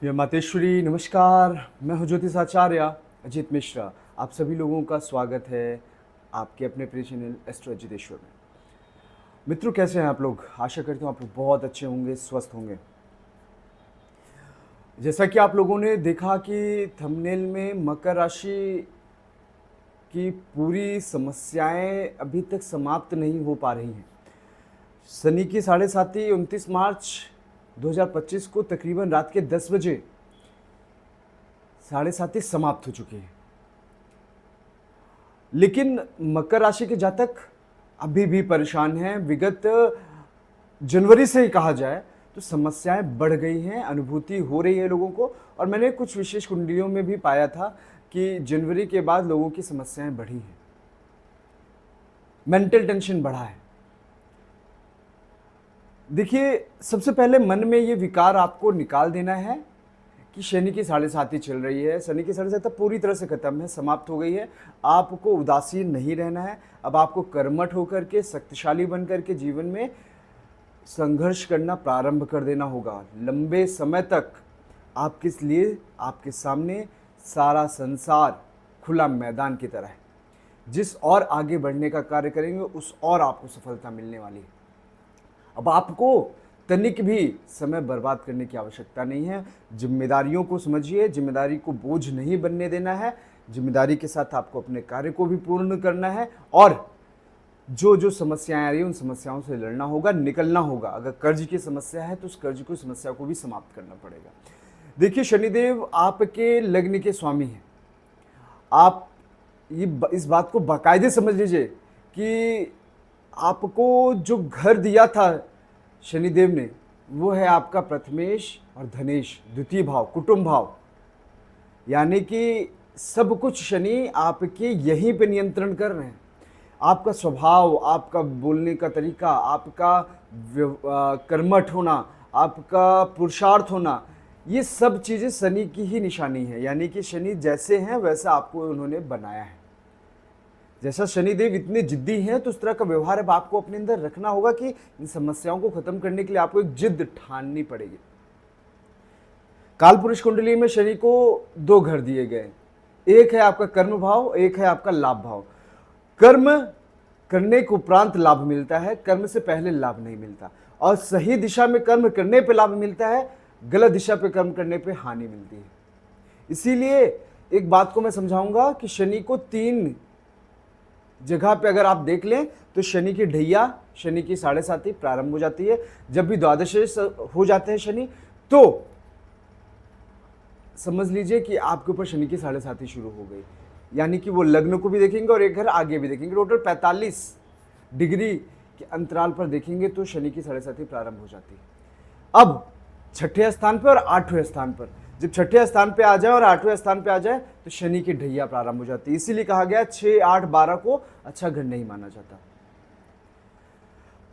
ये मातेश्वरी नमस्कार। मैं हूं ज्योतिषाचार्य अजीत मिश्रा। आप सभी लोगों का स्वागत है आपके अपने प्रिय चैनल एस्ट्रो अजितेश्वर में। मित्रों, कैसे हैं आप लोग? आशा करता हूं आप लोग बहुत अच्छे होंगे, स्वस्थ होंगे। जैसा कि आप लोगों ने देखा कि थंबनेल में मकर राशि की पूरी समस्याएं अभी तक समाप्त नहीं हो पा रही हैं। शनि की 7:30 29 मार्च 2025 को तकरीबन रात के 10 बजे 7:30 समाप्त हो चुकी है। लेकिन मकर राशि के जातक अभी भी परेशान हैं। विगत जनवरी से ही कहा जाए तो समस्याएं बढ़ गई हैं, अनुभूति हो रही है लोगों को। और मैंने कुछ विशेष कुंडलियों में भी पाया था कि जनवरी के बाद लोगों की समस्याएं बढ़ी हैं, मेंटल टेंशन बढ़ा है। देखिए, सबसे पहले मन में ये विकार आपको निकाल देना है कि शनि की 7:30 चल रही है। शनि की 7:30 पूरी तरह से खत्म है, समाप्त हो गई है। आपको उदासीन नहीं रहना है। अब आपको कर्मठ होकर के, शक्तिशाली बनकर के जीवन में संघर्ष करना प्रारंभ कर देना होगा। लंबे समय तक आपके लिए, आपके सामने सारा संसार खुला मैदान की तरह है। जिस और आगे बढ़ने का कार्य करेंगे उस और आपको सफलता मिलने वाली है। अब आपको तनिक भी समय बर्बाद करने की आवश्यकता नहीं है। जिम्मेदारियों को समझिए, जिम्मेदारी को बोझ नहीं बनने देना है। जिम्मेदारी के साथ आपको अपने कार्य को भी पूर्ण करना है और जो जो समस्याएं आ रही हैं उन समस्याओं से लड़ना होगा, निकलना होगा। अगर कर्ज की समस्या है तो उस कर्ज की समस्या को भी समाप्त करना पड़ेगा। देखिए, शनिदेव आपके लग्न के स्वामी हैं। आप इस बात को बाकायदे समझ लीजिए कि आपको जो घर दिया था शनिदेव ने, वो है आपका प्रथमेश और धनेश, द्वितीय भाव, कुटुंब भाव। यानी कि सब कुछ शनि आपके यहीं पे नियंत्रण कर रहे हैं। आपका स्वभाव, आपका बोलने का तरीका, आपका कर्मठ होना, आपका पुरुषार्थ होना, ये सब चीज़ें शनि की ही निशानी है। यानी कि शनि जैसे हैं वैसा आपको उन्होंने बनाया है। जैसा शनिदेव इतने जिद्दी हैं तो उस तरह का व्यवहार अब आपको अपने अंदर रखना होगा कि इन समस्याओं को खत्म करने के लिए आपको एक जिद ठाननी पड़ेगी। कालपुरुष कुंडली में शनि को 2 घर दिए गए। एक है आपका कर्म भाव, एक है आपका लाभ भाव। कर्म करने के उपरांत लाभ मिलता है, कर्म से पहले लाभ नहीं मिलता। और सही दिशा में कर्म करने पे लाभ मिलता है, गलत दिशा पे कर्म करने पे हानि मिलती है। इसीलिए एक बात को मैं समझाऊंगा कि शनि को 3 जगह पे अगर आप देख लें तो शनि की ढैया, शनि की 7:30 प्रारंभ हो जाती है। जब भी द्वादशेश हो जाते हैं शनि, तो समझ लीजिए कि आपके ऊपर शनि की 7:30 शुरू हो गई। यानी कि वो लग्न को भी देखेंगे और एक घर आगे भी देखेंगे। टोटल 45 डिग्री के अंतराल पर देखेंगे तो शनि की 7:30 प्रारंभ हो जाती है। अब 6ठे स्थान पर और 8वें स्थान पर, जब 6ठे स्थान पे आ जाए और 8वें स्थान पे आ जाए तो शनि की ढैया प्रारंभ हो जाती है। इसीलिए कहा गया 6, 8, 12 को अच्छा घर नहीं माना जाता।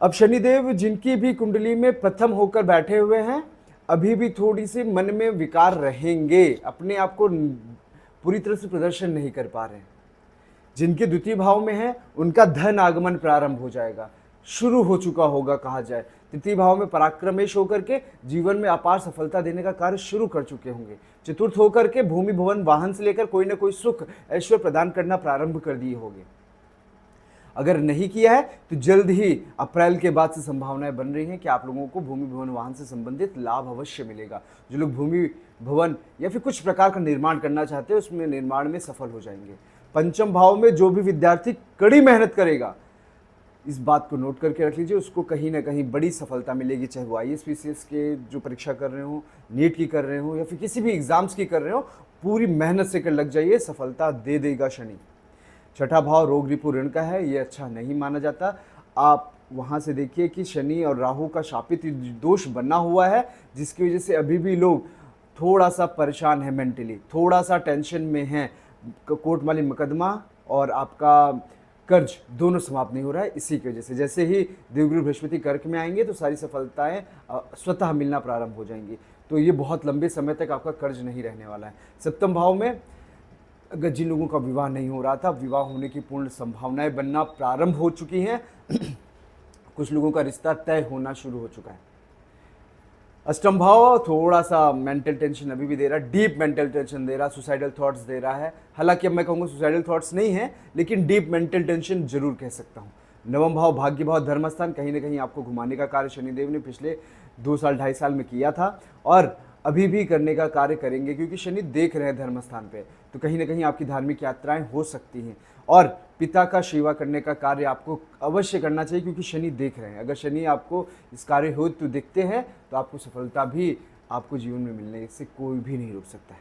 अब शनिदेव जिनकी भी कुंडली में प्रथम होकर बैठे हुए हैं, अभी भी थोड़ी सी मन में विकार रहेंगे, अपने आप को पूरी तरह से प्रदर्शन नहीं कर पा रहे हैं। जिनके द्वितीय भाव में है उनका धन आगमन प्रारंभ हो जाएगा, शुरू हो चुका होगा कहा जाए। तृतीय भाव में पराक्रमेश होकर के जीवन में अपार सफलता देने का कार्य शुरू कर चुके होंगे। चतुर्थ होकर के भूमि भवन वाहन से लेकर कोई ना कोई सुख ऐश्वर्य प्रदान करना प्रारंभ कर दिए होंगे। अगर नहीं किया है तो जल्द ही अप्रैल के बाद से संभावनाएं बन रही हैं कि आप लोगों को भूमि भवन वाहन से संबंधित लाभ अवश्य मिलेगा। जो लोग भूमि भवन या फिर कुछ प्रकार का निर्माण करना चाहते हैं उसमें निर्माण में सफल हो जाएंगे। पंचम भाव में जो भी विद्यार्थी कड़ी मेहनत करेगा, इस बात को नोट करके रख लीजिए, उसको कहीं ना कहीं बड़ी सफलता मिलेगी। चाहे वो IAS PCS के जो परीक्षा कर रहे हो, नीट की कर रहे हो या फिर किसी भी एग्जाम्स की कर रहे हो, पूरी मेहनत से कर लग जाइए, सफलता दे देगा शनि। 6ठा भाव रोग रिपु ऋण का है, ये अच्छा नहीं माना जाता। आप वहाँ से देखिए कि शनि और राहु का शापित दोष बना हुआ है, जिसकी वजह से अभी भी लोग थोड़ा सा परेशान है, मेंटली थोड़ा सा टेंशन में है। कोर्ट माली मुकदमा और आपका कर्ज दोनों समाप्त नहीं हो रहा है इसी की वजह से। जैसे ही देवगुरु बृहस्पति कर्क में आएंगे तो सारी सफलताएं स्वतः मिलना प्रारंभ हो जाएंगी। तो ये बहुत लंबे समय तक आपका कर्ज नहीं रहने वाला है। सप्तम भाव में अगर जिन लोगों का विवाह नहीं हो रहा था, विवाह होने की पूर्ण संभावनाएं बनना प्रारंभ हो चुकी हैं। कुछ लोगों का रिश्ता तय होना शुरू हो चुका है। अष्टम भाव थोड़ा सा मेंटल टेंशन अभी भी दे रहा है, डीप मेंटल टेंशन दे रहा है, सुसाइडल थॉट्स दे रहा है। हालांकि अब मैं कहूँगा सुसाइडल थॉट्स नहीं है, लेकिन डीप मेंटल टेंशन जरूर कह सकता हूँ। नवम भाव भाग्य भाव धर्मस्थान, कहीं ना कहीं आपको घुमाने का कार्य शनिदेव ने पिछले 2 साल 2.5 साल में किया था और अभी भी करने का कार्य करेंगे, क्योंकि शनि देख रहे हैं धर्मस्थान पे। तो कहीं ना कहीं आपकी धार्मिक यात्राएं हो सकती हैं और पिता का सेवा करने का कार्य आपको अवश्य करना चाहिए, क्योंकि शनि देख रहे हैं। अगर शनि आपको इस कार्य हेतु दिखते हैं तो आपको सफलता भी आपको जीवन में मिलने से कोई भी नहीं रोक सकता है।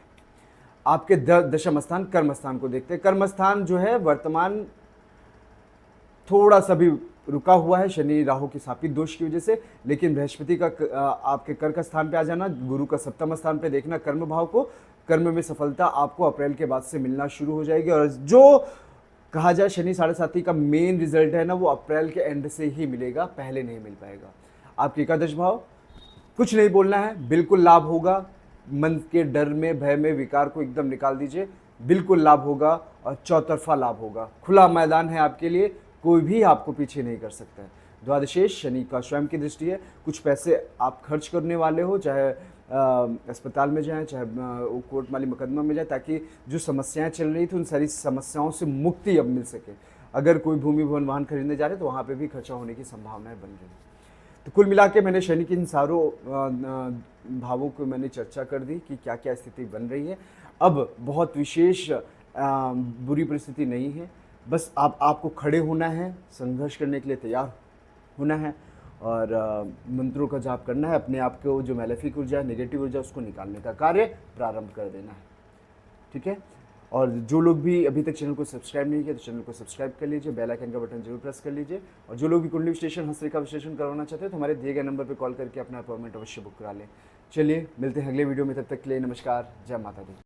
आपके दशम स्थान कर्म स्थान को देखते हैं। कर्म स्थान जो है वर्तमान थोड़ा सा भी रुका हुआ है शनि राहु की सापित दोष की वजह से, लेकिन बृहस्पति का आपके कर्क स्थान पे आ जाना, गुरु का सप्तम स्थान पे देखना कर्म भाव को, कर्म में सफलता आपको अप्रैल के बाद से मिलना शुरू हो जाएगी। और जो कहा जाए शनि 7.5 का मेन रिजल्ट है ना, वो अप्रैल के एंड से ही मिलेगा, पहले नहीं मिल पाएगा। आपके एकादश भाव, कुछ नहीं बोलना है, बिल्कुल लाभ होगा। मन के डर में भय में विकार को एकदम निकाल दीजिए, बिल्कुल लाभ होगा और चौतरफा लाभ होगा। खुला मैदान है आपके लिए, कोई भी आपको पीछे नहीं कर सकता है। द्वादशेष शनि का स्वयं की दृष्टि है। कुछ पैसे आप खर्च करने वाले हो, चाहे अस्पताल में जाएं, चाहे कोर्ट माली मुकदमा में जाए, ताकि जो समस्याएं चल रही थी उन सारी समस्याओं से मुक्ति अब मिल सके। अगर कोई भूमि भवन वाहन खरीदने जा रहे तो वहाँ पे भी खर्चा होने की संभावनाएं बन रही। तो कुल मिला के मैंने शनि के इन सारों भावों को मैंने चर्चा कर दी कि क्या क्या स्थिति बन रही है। अब बहुत विशेष बुरी परिस्थिति नहीं है, बस आपको खड़े होना है, संघर्ष करने के लिए तैयार होना है और मंत्रों का जाप करना है। अपने आप को जो मैलेफिक ऊर्जा है, नेगेटिव ऊर्जा, उसको निकालने का कार्य प्रारंभ कर देना है। ठीक है। और जो लोग भी अभी तक चैनल को सब्सक्राइब नहीं किया तो चैनल को सब्सक्राइब कर लीजिए, बेल आइकन का बटन जरूर प्रेस कर लीजिए। और जो लोग भी कुंडली विश्लेषण, हस्तरेखा विश्लेषण करवाना चाहते हैं तो हमारे दिए गए नंबर पर कॉल करके अपना अपॉइंटमेंट अवश्य बुक करा लें। चलिए मिलते हैं अगले वीडियो में, तब तक के लिए नमस्कार, जय माता दी।